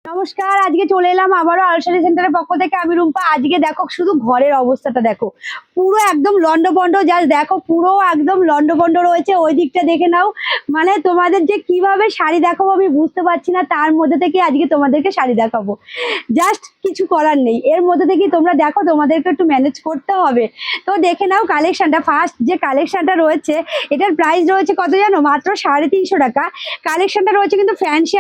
নমস্কার, আজকে চলে এলাম আবারও আলসারি সেন্টারের পক্ষ থেকে। আমি রুম্পা। আজকে দেখো শুধু ঘরের অবস্থাটা দেখো, পুরো একদম লন্ডভন্ড। জাস্ট দেখো পুরো একদম লন্ডভন্ড রয়েছে। ওই দিকটা দেখে নাও। মানে তোমাদের যে কিভাবে শাড়ি দেখাবো আমি বুঝতে পারছি না, তার মধ্যে থেকে আজকে তোমাদেরকে শাড়ি দেখাবো। জাস্ট কিছু করার নেই, এর মধ্যে থেকে তোমরা দেখো, তোমাদেরকে একটু ম্যানেজ করতে হবে। তো দেখে নাও কালেকশনটা। ফার্স্ট যে কালেকশনটা রয়েছে, এটার প্রাইস রয়েছে কত জানো? মাত্র 350 টাকা। কালেকশনটা রয়েছে কিন্তু ফ্যান্সি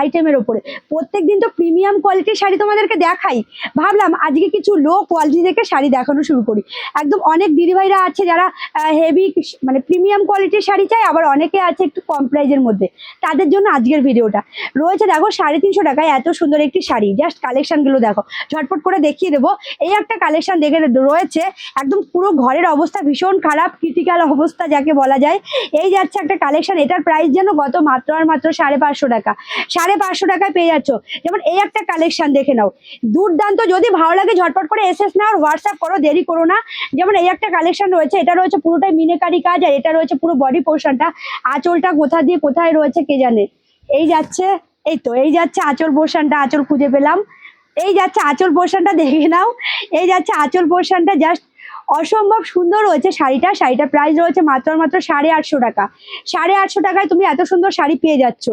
আইটেমের উপরে। প্রত্যেকদিন তো প্রিমিয়াম কোয়ালিটির শাড়ি তোমাদেরকে দেখাই, ভাবলাম আজকে কিছু লো কোয়ালিটি থেকে শাড়ি দেখানো শুরু করি। একদম অনেক দিদিভাইরা আছে যারা হেভি মানে প্রিমিয়াম কোয়ালিটির শাড়ি চাই, আবার অনেকে আছে একটু কম প্রাইজের মধ্যে। তাদের জন্য আজকের ভিডিওটা রয়েছে। দেখো 350 টাকায় এত সুন্দর একটি শাড়ি। জাস্ট কালেকশনগুলো দেখো, ঝটপট করে দেখিয়ে দেবো। এই একটা কালেকশন দেখে রয়েছে, একদম পুরো ঘরের অবস্থা ভীষণ খারাপ, ক্রিটিক্যাল অবস্থা যাকে বলা যায়। এই যাচ্ছে একটা কালেকশন, এটার প্রাইস যেন গত মাত্র আর মাত্র 550 টাকা। 550 টাকায় পেয়ে যাচ্ছ। যেমন এই একটা কালেকশন দেখে নাও, দুর্দান্ত। যদি ভালো লাগে ঝটপট করে এসএস নাও, হোয়াটসঅ্যাপ করো, দেরি করো না। যেমন এই একটা কালেকশন রয়েছে, এটা রয়েছে পুরোটাই মিনেকারি কাজ, আর এটা রয়েছে পুরো বডি পোর্শনটা। আঁচলটা কোথা দিয়ে কোথায় রয়েছে কে জানে। এই যাচ্ছে, এই তো এই যাচ্ছে আঁচল পোর্শনটা। আঁচল খুঁজে পেলাম। এই যাচ্ছে আঁচল পোর্শনটা দেখে নাও। এই যাচ্ছে আঁচল পোর্শনটা। জাস্ট অসম্ভব সুন্দর রয়েছে শাড়িটার প্রাইস রয়েছে মাত্র 850 টাকা। 850 টাকায় তুমি এত সুন্দর শাড়ি পেয়ে যাচ্ছ।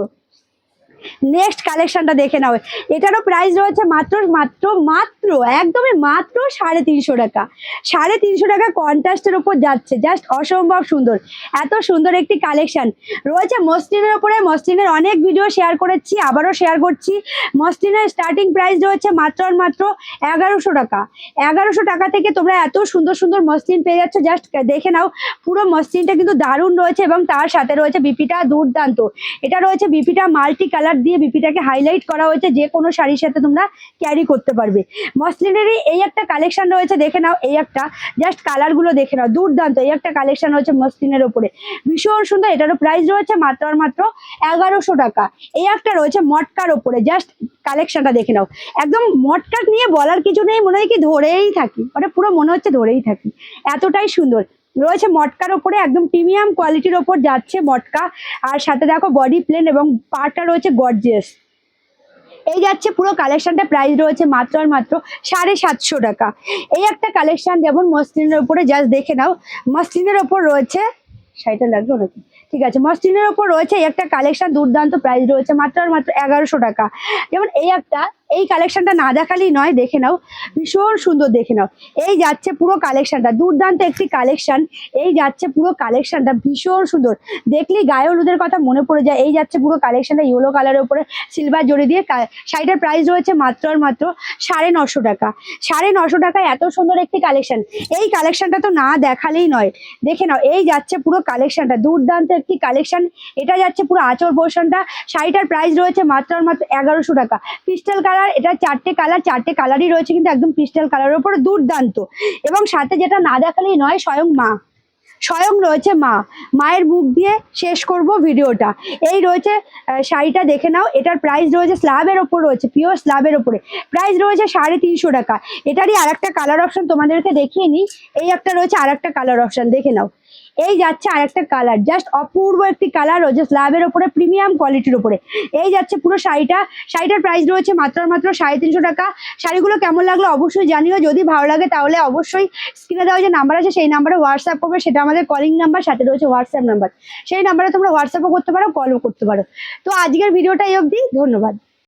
নেক্সট কালেকশনটা দেখে নাও, এটারও প্রাইস রয়েছে মাত্র মাত্র মাত্র একদমই মাত্র 350 টাকা। 350 টাকা কন্ট্রাস্টের উপর যাচ্ছে। জাস্ট অসম্ভব সুন্দর, এত সুন্দর একটি কালেকশন রয়েছে মসলিনের উপরে। মসলিনের অনেক ভিডিও শেয়ার করেছি, আবারও শেয়ার করছি। মসলিনের স্টার্টিং প্রাইস রয়েছে মাত্র আর মাত্র 1100 টাকা। 1100 টাকা থেকে তোমরা এত সুন্দর সুন্দর মসলিন পেয়ে যাচ্ছ। জাস্ট দেখে নাও, পুরো মসলিনটা কিন্তু দারুণ রয়েছে, এবং তার সাথে রয়েছে বিপিটা দুর্দান্ত। এটা রয়েছে বিপিটা মাল্টি কালার দিয়ে বিপিটাকে হাইলাইট করা হয়েছে, যে কোনো শাড়ির সাথে তোমরা ক্যারি করতে পারবে। মসলিনেরই এই একটা কালেকশন রয়েছে, দেখে নাও। এই একটা জাস্ট কালারগুলো দেখে নাও, দুর্দান্ত। এই একটা কালেকশন রয়েছে মসলিনের ওপরে, ভীষণ সুন্দর। এটারও প্রাইস রয়েছে মাত্র আর মাত্র 1100 টাকা। এই একটা রয়েছে মটকার ওপরে। জাস্ট কালেকশনটা দেখে নাও, একদম মটকা নিয়ে বলার কিছু নেই, মনে হয় কি ধরেই থাকি, মানে পুরো মনে হচ্ছে ধরেই থাকি, এতটাই সুন্দর রয়েছে। মটকার ওপরে একদম প্রিমিয়াম কোয়ালিটির ওপর যাচ্ছে মটকা। আর সাথে দেখো বডি প্লেন এবং পাটা রয়েছে গর্জিয়াস। এই যাচ্ছে পুরো কালেকশনটা। প্রাইস রয়েছে মাত্র আর মাত্র 750 টাকা। এই একটা কালেকশন যেমন মসলিনের ওপরে, জাস্ট দেখে নাও। মসলিনের ওপর রয়েছে, শাড়িটা লাগলো নাকি? ঠিক আছে, মসলিনের ওপর রয়েছে এই একটা কালেকশন, দুর্দান্ত। প্রাইস রয়েছে মাত্র আর মাত্র 1100 টাকা। যেমন এই একটা, এই কালেকশনটা না দেখালেই নয়, দেখে নাও, ভীষণ সুন্দর। দেখে নাও, এই যাচ্ছে পুরো কালেকশনটা, দুর্দান্ত একটি কালেকশন। এই যাচ্ছে পুরো কালেকশনটা, ভীষণ সুন্দর। দেখলেই গায়ে হলুদের কথা মনে পড়ে যায়। এই যাচ্ছে পুরো কালেকশনটা ইয়েলো কালারের উপরে সিলভার জড়ি দিয়ে। শাড়িটার প্রাইস রয়েছে মাত্র আর মাত্র 950 টাকা। 950 টাকায় এত সুন্দর একটি কালেকশন। এই কালেকশনটা তো না দেখালেই নয়, দেখে নাও। এই যাচ্ছে পুরো কালেকশনটা, দুর্দান্ত একটি কালেকশন। এটা যাচ্ছে পুরো আঁচল পোর্শনটা। শাড়িটার প্রাইস রয়েছে মাত্র আর মাত্র 1100 টাকা। পিস্টাল কালার, এটা চারটে কালারই রয়েছে, কিন্তু একদম পিস্টাল কালারের উপরে, দুর্দান্ত। এবং সাথে যেটা না দেখালেই নয়, স্বয়ং রয়েছে মায়ের মুখ দিয়ে শেষ করব ভিডিওটা। এই রয়েছে শাড়িটা, দেখে নাও। এটার প্রাইস রয়েছে স্ল্যাবের ওপর রয়েছে, পিওর স্ল্যাবের ওপরে। প্রাইস রয়েছে 350 টাকা। এটারই আর একটা কালার অপশন তোমাদেরকে দেখিয়ে নিই। এই একটা রয়েছে আর একটা কালার অপশন, দেখে নাও। এই যাচ্ছে আর একটা কালার, জাস্ট অপূর্ব একটি কালার রয়েছে স্ল্যাবের ওপরে, প্রিমিয়াম কোয়ালিটির ওপরে। এই যাচ্ছে পুরো শাড়িটার প্রাইস রয়েছে মাত্র মাত্র 350 টাকা। শাড়িগুলো কেমন লাগলো অবশ্যই জানিও। যদি ভালো লাগে তাহলে অবশ্যই স্ক্রিনে দেওয়া যে নাম্বার আছে সেই নাম্বারে হোয়াটসঅ্যাপ করবে। সেটা আমাদের কলিং নাম্বার, সাথে রয়েছে হোয়াটসঅ্যাপ নাম্বার। সেই নাম্বারে তোমরা হোয়াটসঅ্যাপও করতে পারো, কলও করতে পারো। তো আজকের ভিডিওটা এই অবধি, ধন্যবাদ।